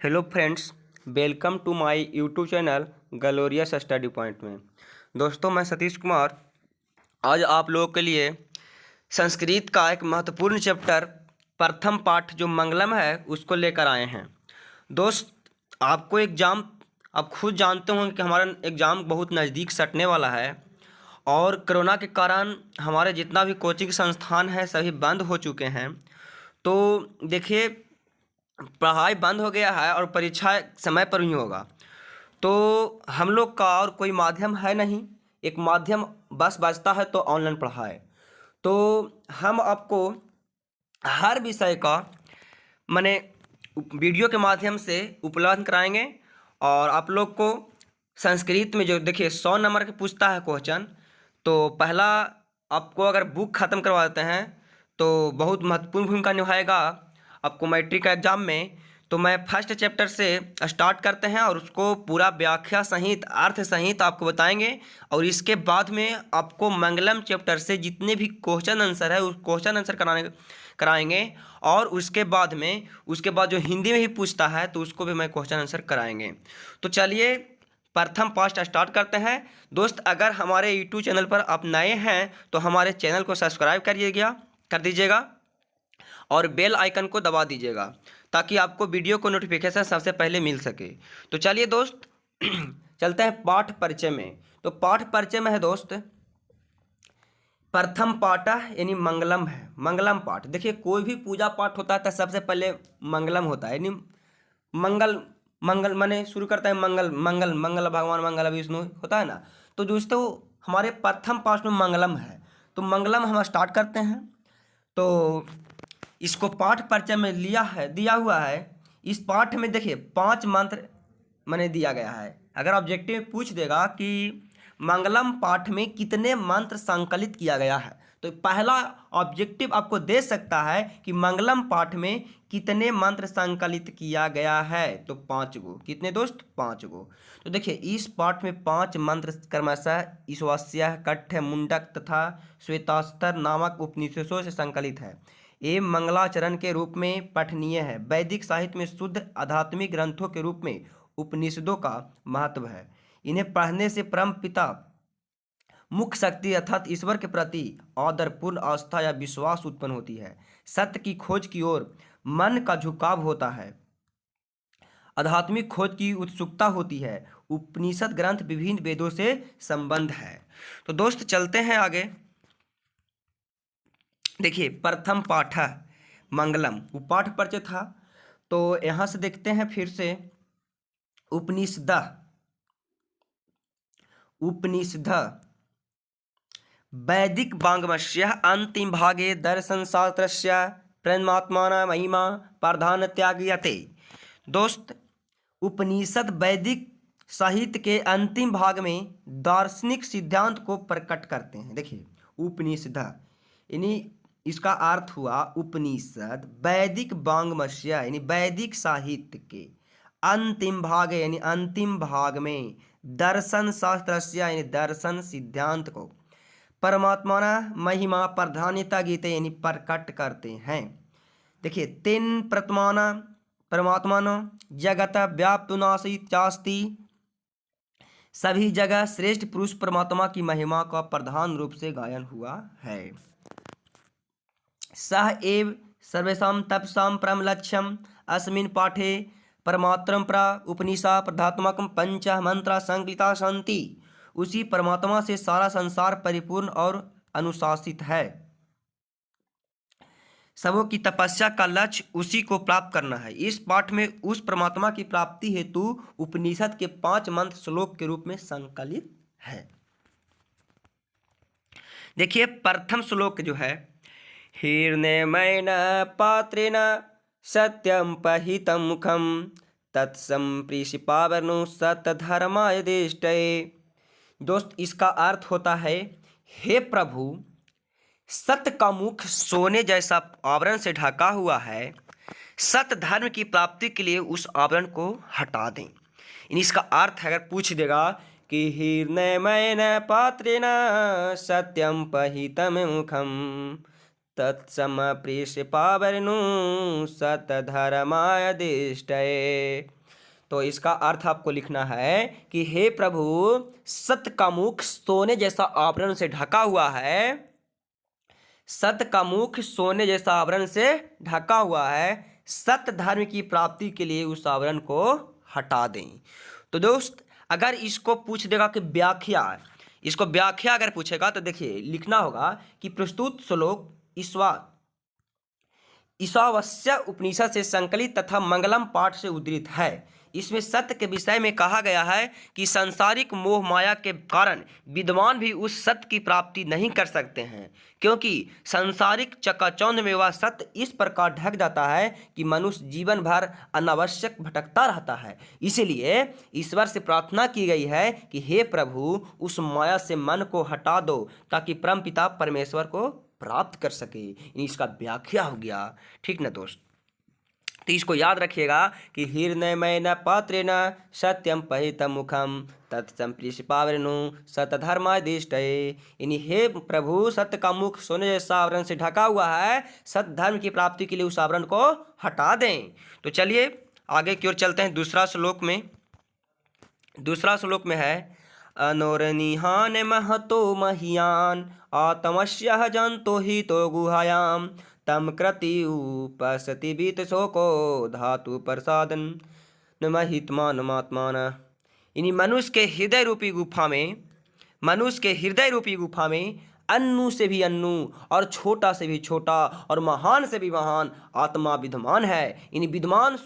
Hello friends, welcome to my YouTube channel glorious study point में। दोस्तों, मैं सतीश कुमार आज आप लोगों के लिए संस्कृत का एक महत्वपूर्ण चैप्टर प्रथम पाठ जो मंगलम है उसको लेकर आए हैं। दोस्त, आपको एग्ज़ाम आप खुद जानते होंगे कि हमारा एग्ज़ाम बहुत नज़दीक सटने वाला है और कोरोना के कारण हमारे जितना भी कोचिंग संस्थान है सभी बंद हो चुके हैं। तो देखिए, पढ़ाई बंद हो गया है और परीक्षा समय पर ही होगा। तो हम लोग का और कोई माध्यम है नहीं, एक माध्यम बस बचता है तो ऑनलाइन पढ़ाई। तो हम आपको हर विषय का माने वीडियो के माध्यम से उपलब्ध कराएंगे। और आप लोग को संस्कृत में जो देखिए 100 नंबर के पूछता है क्वेश्चन, तो पहला आपको अगर बुक ख़त्म करवा देते हैं तो बहुत महत्वपूर्ण भूमिका निभाएगा आपको मैट्रिक का एग्जाम में। तो मैं फर्स्ट चैप्टर से स्टार्ट करते हैं और उसको पूरा व्याख्या सहित अर्थ सहित आपको बताएंगे। और इसके बाद में आपको मंगलम चैप्टर से जितने भी क्वेश्चन आंसर है उस क्वेश्चन आंसर कराएंगे। और उसके बाद जो हिंदी में ही पूछता है तो उसको भी मैं क्वेश्चन आंसर कराएंगे। तो चलिए प्रथम पार्ट स्टार्ट करते हैं। दोस्त, अगर हमारे यूट्यूब चैनल पर आप नए हैं तो हमारे चैनल को सब्सक्राइब कर दीजिएगा और बेल आइकन को दबा दीजिएगा ताकि आपको वीडियो को नोटिफिकेशन सबसे पहले मिल सके। तो चलिए दोस्त चलते हैं पाठ परिचय में। तो पाठ परिचय में है दोस्त, प्रथम पाठ यानी मंगलम है। मंगलम पाठ देखिए, कोई भी पूजा पाठ होता है तो सबसे पहले मंगलम होता है, यानी मंगल मंगल माने शुरू करता है मंगल मंगल मंगल भगवान मंगल विष्णु होता है ना। तो दोस्तों हमारे प्रथम पाठ में मंगलम है, तो मंगलम हम स्टार्ट करते हैं। तो इसको पाठ परिचय में दिया हुआ है। इस पाठ में देखिए 5 मंत्र मैंने दिया गया है। अगर ऑब्जेक्टिव में पूछ देगा कि मंगलम पाठ में कितने मंत्र संकलित किया गया है, तो पहला ऑब्जेक्टिव आपको दे सकता है कि मंगलम पाठ में कितने मंत्र संकलित किया गया है। तो 5 गो। कितने दोस्त? 5 गो। तो देखिए इस पाठ में 5 मंत्र क्रमशः ईश्वास्य, कठ्य, मुंडक तथा श्वेतास्तर नामक उपनिषदों से संकलित है। ये मंगलाचरण के रूप में पठनीय है। वैदिक साहित्य में शुद्ध आध्यात्मिक ग्रंथों के रूप में उपनिषदों का महत्व है। इन्हें पढ़ने से परम पिता मुख्य शक्ति अर्थात ईश्वर के प्रति आदरपूर्ण आस्था या विश्वास उत्पन्न होती है। सत्य की खोज की ओर मन का झुकाव होता है। आध्यात्मिक खोज की उत्सुकता होती है। उपनिषद ग्रंथ विभिन्न वेदों से संबंध है। तो दोस्त चलते हैं आगे। देखिए प्रथम पाठ मंगलम, वो पाठ परिचय था। तो यहां से देखते हैं फिर से उपनिषद वैदिक वाङ्मयस्य अंतिम भागे दर्शन शास्त्रस्य परमात्माना महिमा प्रधान त्यागयते। दोस्त, उपनिषद वैदिक साहित्य के अंतिम भाग में दार्शनिक सिद्धांत को प्रकट करते हैं। देखिए उपनिषद यानी इसका अर्थ हुआ उपनिषद वैदिक वाङ्मयस्य यानी वैदिक साहित्य के अंतिम भाग यानी अंतिम भाग में दर्शन शास्त्रस्य यानी दर्शन सिद्धांत को परमात्मा महिमा प्रधान्यता गीते यानी प्रकट करते हैं। देखिए 3 परमात्मा जगत व्याप्तुनासी चास्ति, सभी जगह श्रेष्ठ पुरुष परमात्मा की महिमा का प्रधान रूप से गायन हुआ है। सह एव सर्वेषां तपसां परम लक्ष्यम अस्मिन् पाठे परमात्रम प्रा उपनिषा प्रधात्मकम पंच मंत्रा संकलिता सन्ति। उसी परमात्मा से सारा संसार परिपूर्ण और अनुशासित है। सबों की तपस्या का लक्ष्य उसी को प्राप्त करना है। इस पाठ में उस परमात्मा की प्राप्ति हेतु उपनिषद के 5 मंत्र श्लोक के रूप में संकलित है। देखिए प्रथम श्लोक जो है, हिरण्यमयेन पात्रेण सत्यम पहितं मुखम तत्संप्रीषि पावनो सतधर्माय दिष्टये। दोस्त, इसका अर्थ होता है, हे प्रभु, सत्य का मुख सोने जैसा आवरण से ढका हुआ है। सत्य धर्म की प्राप्ति के लिए उस आवरण को हटा दें। इसका अर्थ अगर पूछ देगा कि हिरण्यमयेन पात्रेण सत्यम पहितं मुखम तत्समप्रीशिपावरणु सतधर्मायदिष्टये। तो इसका अर्थ आपको लिखना है कि हे प्रभु, सत्य का मुख सोने जैसा आवरण से ढका हुआ है, सत्य का मुख सोने जैसा आवरण से ढका हुआ है, सत्य धर्म की प्राप्ति के लिए उस आवरण को हटा दें। तो दोस्त, अगर इसको पूछ देगा कि व्याख्या, इसको व्याख्या अगर पूछेगा तो देखिए लिखना होगा कि प्रस्तुत श्लोक ईशावास्य उपनिषद से संकलित तथा मंगलम पाठ से उद्धृत है। इसमें सत्य के विषय में कहा गया है कि सांसारिक मोह माया के कारण विद्वान भी उस सत्य की प्राप्ति नहीं कर सकते हैं, क्योंकि सांसारिक चकाचौंध में वह सत्य इस प्रकार ढक जाता है कि मनुष्य जीवन भर अनावश्यक भटकता रहता है। इसलिए ईश्वर से प्रार्थना की गई है कि हे प्रभु, उस माया से मन को हटा दो ताकि परमपिता परमेश्वर को प्राप्त कर सके। इसका व्याख्या हो गया, ठीक ना दोस्त। तो इसको याद रखिएगा कि हिरण्यमय न पात्रे न सत्यम पहित मुखम तत्संप्रीशिपावरणु सतधर्मादिष्टये। यानी हे प्रभु, सत्य का मुख सोने जैसा आवरण से ढका हुआ है, सत्य धर्म की प्राप्ति के लिए उस आवरण को हटा दें। तो चलिए आगे की ओर चलते हैं। दूसरा श्लोक में है अनोरनिहान महतो महियान आत्मस्य जंतो हितो गुहायाम तम कृति उपसति बीत शोको धातु प्रसादन नमहितमात्मान। यानी मनुष्य के हृदय रूपी गुफा में अन्नु से भी अन्नु और छोटा से भी छोटा और महान से भी महान आत्मा विद्यमान है। यानी विद्वान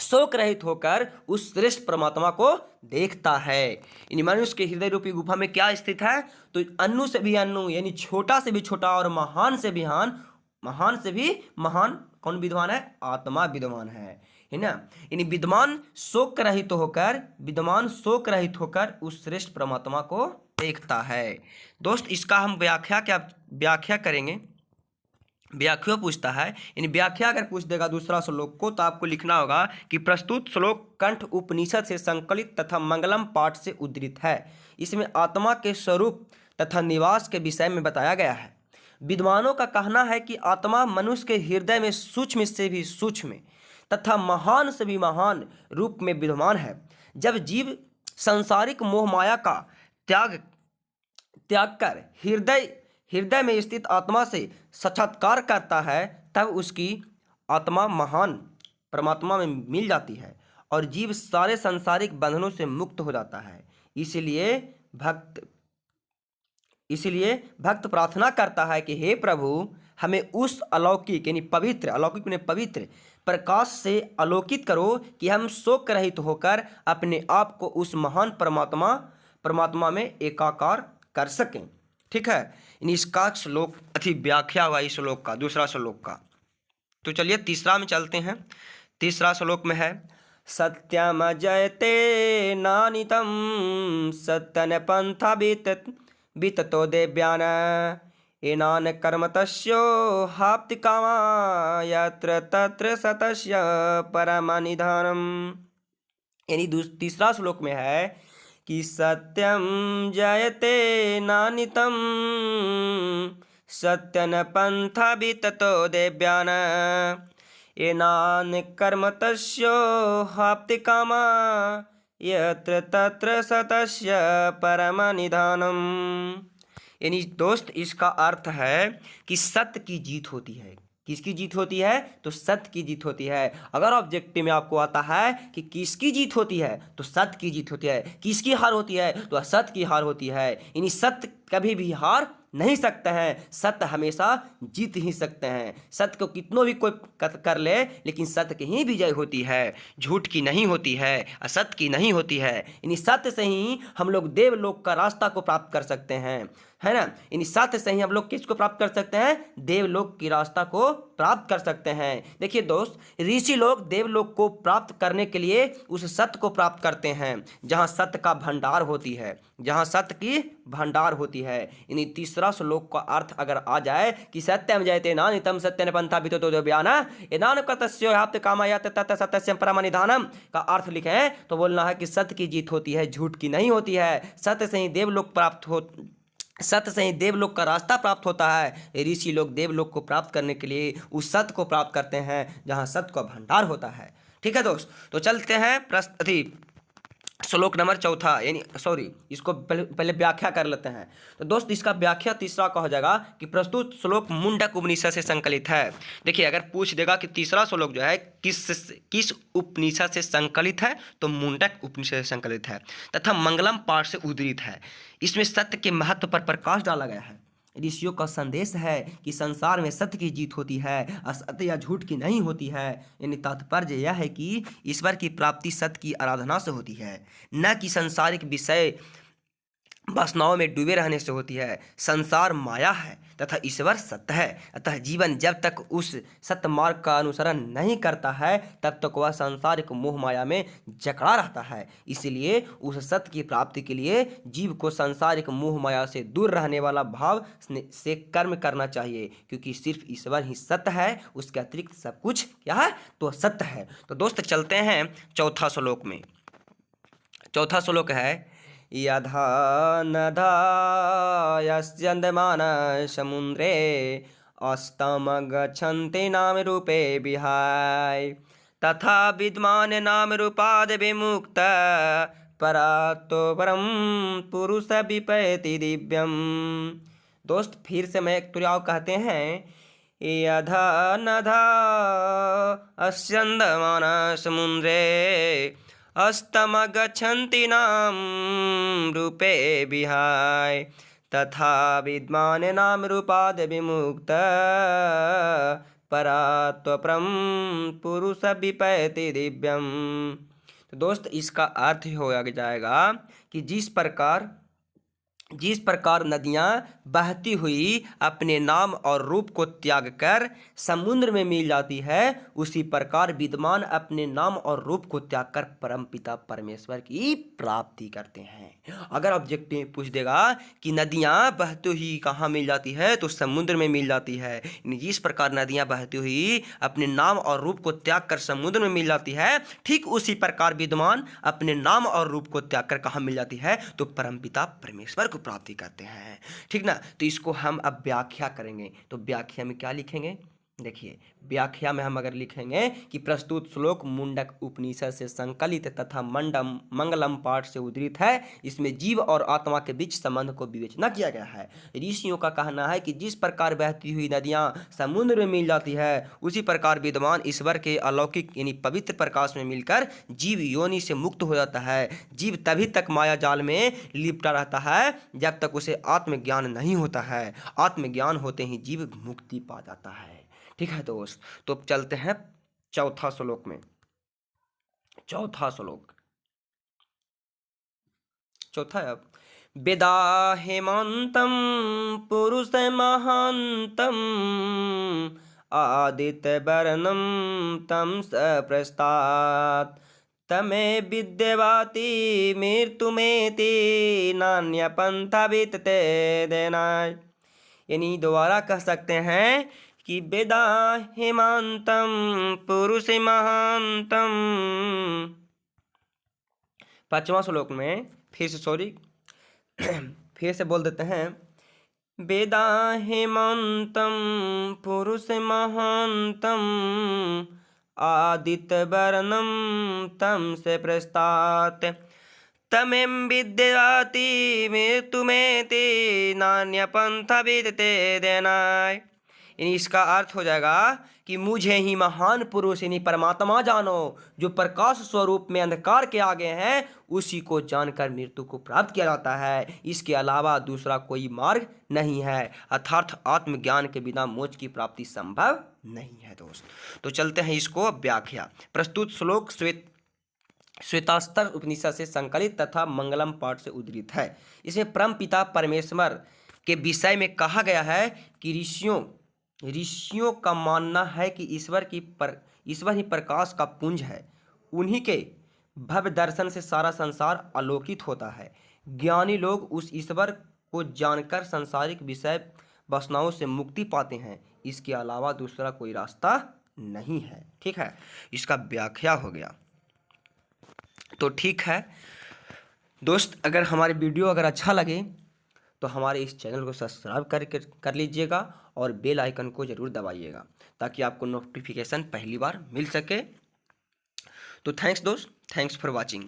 शोक रहित होकर उस श्रेष्ठ परमात्मा को देखता है। यानी मनुष्य के हृदय रूपी गुफा में क्या स्थित है? तो अन्नु से भी अन्नु यानी छोटा से भी छोटा और महान से भी महान कौन विद्वान है? आत्मा विद्वान है ना। यानी विद्वान शोक रहित होकर उस श्रेष्ठ परमात्मा को देखता है। दोस्त, इसका हम व्याख्या करेंगे। व्याख्या पूछता है, यानी व्याख्या अगर पूछ देगा दूसरा श्लोक को तो आपको लिखना होगा कि प्रस्तुत श्लोक कंठ उपनिषद से संकलित तथा मंगलम पाठ से उद्धृत है। इसमें आत्मा के स्वरूप तथा निवास के विषय में बताया गया है। विद्वानों का कहना है कि आत्मा मनुष्य के हृदय में सूक्ष्म से भी सूक्ष्म तथा महान से भी महान रूप में विद्यमान है। जब जीव सांसारिक मोह माया का त्याग कर हृदय में स्थित आत्मा से साक्षात्कार करता है, तब उसकी आत्मा महान परमात्मा में मिल जाती है और जीव सारे सांसारिक बंधनों से मुक्त हो जाता है। इसलिए भक्त प्रार्थना करता है कि हे प्रभु, हमें उस अलौकिक यानी पवित्र प्रकाश से आलोकित करो कि हम शोक रहित होकर अपने आप को उस महान परमात्मा में एकाकार कर सकें। ठीक है, इसका श्लोक व्याख्या हुआ इस श्लोक का, दूसरा श्लोक का। तो चलिए तीसरा में चलते हैं। तीसरा श्लोक में है सत्यम जयते नानितम सत्यन पंथा बीततो देव्यान एनान कर्म तस्यो हाप्ति कामा यत्र तत्र सतस्य परमनिधानम। यानी तीसरा श्लोक में है कि सत्यम जयते नानितम सत्यन पंथा बीततो देव्यान एनान कर्म तस्यो हाप्ति कामा यत्र तत्र सतस्य परमनिधानम। यानी दोस्त, इसका अर्थ है कि सत्य की जीत होती है। किसकी जीत होती है? तो सत्य की जीत होती है। अगर ऑब्जेक्टिव में आपको आता है कि किसकी जीत होती है तो सत्य की जीत होती है, किसकी हार होती है तो सत्य की हार होती है। यानी सत्य कभी भी हार नहीं सकते हैं, सत्य हमेशा जीत ही सकते हैं। सत्य को कितनों भी कोई कर ले, लेकिन सत्य की ही विजय होती है, झूठ की नहीं होती है, असत्य की नहीं होती है। यानी सत्य से ही हम लोग देवलोक का रास्ता को प्राप्त कर सकते हैं, है ना। यानी सत्य से ही हम लोग किसको प्राप्त कर सकते हैं? देवलोक की रास्ता को प्राप्त कर सकते हैं। देखिए दोस्त, ऋषि लोग देवलोक को प्राप्त करने के लिए उस सत्य को प्राप्त करते हैं जहाँ सत्य का भंडार होती है, जहाँ सत्य की भंडार होती है। यानी तीसरा श्लोक का अर्थ अगर आ जाए कि सत्यम जयते नानितम सत्यन पंथा बीततो देव्यान एनान तस्य हाप्ति कामा यत्र तत्र सतस्य परमनिधानम का अर्थ लिखें तो बोलना है कि सत्य की जीत होती है, झूठ की नहीं होती है। सत्य से ही देवलोक प्राप्त सत्य से ही देवलोक का रास्ता प्राप्त होता है। ऋषि लोग देवलोक को प्राप्त करने के लिए उस सत्य को प्राप्त करते हैं जहाँ सत्य का भंडार होता है। ठीक है दोस्त, तो चलते हैं प्रश्न श्लोक नंबर चौथा, यानी सॉरी, इसको पहले व्याख्या कर लेते हैं। तो दोस्त इसका व्याख्या तीसरा का हो जाएगा कि प्रस्तुत श्लोक मुंडक उपनिषद से संकलित है। देखिए अगर पूछ देगा कि तीसरा श्लोक जो है किस उपनिषद से संकलित है, तो मुंडक उपनिषद से संकलित है तथा मंगलम पाठ से उद्धृत है। इसमें सत्य के महत्व पर प्रकाश डाला गया है। ऋषियों का संदेश है कि संसार में सत्य की जीत होती है, असत्य या झूठ की नहीं होती है। यानी तात्पर्य यह है कि ईश्वर की प्राप्ति सत्य की आराधना से होती है, न कि सांसारिक विषय वासनाओं में डूबे रहने से होती है। संसार माया है तथा ईश्वर सत्य है, अतः जीवन जब तक उस सत्य मार्ग का अनुसरण नहीं करता है तब तक वह सांसारिक मोह माया में जकड़ा रहता है। इसलिए उस सत्य की प्राप्ति के लिए जीव को सांसारिक मोह माया से दूर रहने वाला भाव से कर्म करना चाहिए, क्योंकि सिर्फ ईश्वर ही सत्य है, उसके अतिरिक्त सब कुछ क्या है, तो सत्य है। तो दोस्त चलते हैं चौथा श्लोक में। चौथा श्लोक है यथा नधा यस्यन्दमान समुद्रे अस्तमगच्छन्ति नाम रूपे विहाय तथा विद्वान् नाम रूपाद् विमुक्त परातो परम पुरुष विपैति दिव्यम। दोस्त फिर से मैं एक तुर्याव कहते हैं, यथा नधा अस्यन्दमान समुद्रे अस्तमगच्छन्ति नाम रूपे विहाय तथा विद्वान् नाम रूपाद् विमुक्त परात्परं पुरुष विपैति दिव्यम। तो दोस्त इसका अर्थ हो जाएगा कि जिस प्रकार नदियाँ बहती हुई अपने नाम और रूप को त्याग कर समुद्र में मिल जाती है, उसी प्रकार विद्वान अपने नाम और रूप को त्याग कर परमपिता परमेश्वर की प्राप्ति करते हैं। अगर ऑब्जेक्टिव पूछ देगा कि नदियाँ बहती हुई कहाँ मिल जाती है, तो समुद्र में मिल जाती है। जिस प्रकार नदियाँ बहती हुई अपने नाम और रूप को त्याग कर समुद्र में मिल जाती है, ठीक उसी प्रकार विद्वान अपने नाम और रूप को त्याग कर कहाँ मिल जाती है, तो परमपिता परमेश्वर को प्राप्ति करते हैं। ठीक ना, तो इसको हम अब व्याख्या करेंगे। तो व्याख्या में क्या लिखेंगे, देखिए व्याख्या में हम अगर लिखेंगे कि प्रस्तुत श्लोक मुंडक उपनिषद से संकलित तथा मंगलम पाठ से उद्धृत है। इसमें जीव और आत्मा के बीच संबंध को विवेचना किया गया है। ऋषियों का कहना है कि जिस प्रकार बहती हुई नदियां समुद्र में मिल जाती है, उसी प्रकार विद्वान ईश्वर के अलौकिक यानी पवित्र प्रकाश में मिलकर जीव योनि से मुक्त हो जाता है। जीव तभी तक माया जाल में लिपटा रहता है जब तक उसे आत्मज्ञान नहीं होता है। आत्मज्ञान होते ही जीव मुक्ति पा जाता है। ठीक है दोस्त, तो चलते हैं चौथा श्लोक में। चौथा श्लोक चौथा है, वेदा हेमंतम पुरुष महांतम आदित्य वर्णम तम प्रस्तात् तमे विद्यवाति मृत्युमेति नान्य पंथा वितते देना। यानी दोबारा कह सकते हैं कि वेदा हेमंतम पुरुष महांतम। पांचवा श्लोक में फिर से बोल देते हैं, वेदा हेमंतम पुरुष महांतम आदित्य वर्णम तम से प्रस्तात् तमें विद्याति मृत्युमेति नान्य पंथा विदते देनाय। यानी इसका अर्थ हो जाएगा कि मुझे ही महान पुरुष यानी परमात्मा जानो, जो प्रकाश स्वरूप में अंधकार के आगे हैं, उसी को जानकर मृत्यु को प्राप्त किया जाता है। इसके अलावा दूसरा कोई मार्ग नहीं है, अर्थात आत्मज्ञान के बिना मोक्ष की प्राप्ति संभव नहीं है दोस्त। तो चलते हैं इसको व्याख्या। प्रस्तुत श्लोक श्वेतास्तर उपनिषद से संकलित तथा मंगलम पाठ से उद्धृत है। इसमें परम पिता परमेश्वर के विषय में कहा गया है कि ऋषियों का मानना है कि ईश्वर ही प्रकाश का पुंज है। उन्हीं के भव्य दर्शन से सारा संसार आलोकित होता है। ज्ञानी लोग उस ईश्वर को जानकर सांसारिक विषय वासनाओं से मुक्ति पाते हैं। इसके अलावा दूसरा कोई रास्ता नहीं है। ठीक है, इसका व्याख्या हो गया। तो ठीक है दोस्त, अगर हमारी वीडियो अगर अच्छा लगे तो हमारे इस चैनल को सब्सक्राइब कर लीजिएगा और बेल आइकन को ज़रूर दबाइएगा ताकि आपको नोटिफिकेशन पहली बार मिल सके। तो थैंक्स दोस्त, थैंक्स फॉर वॉचिंग।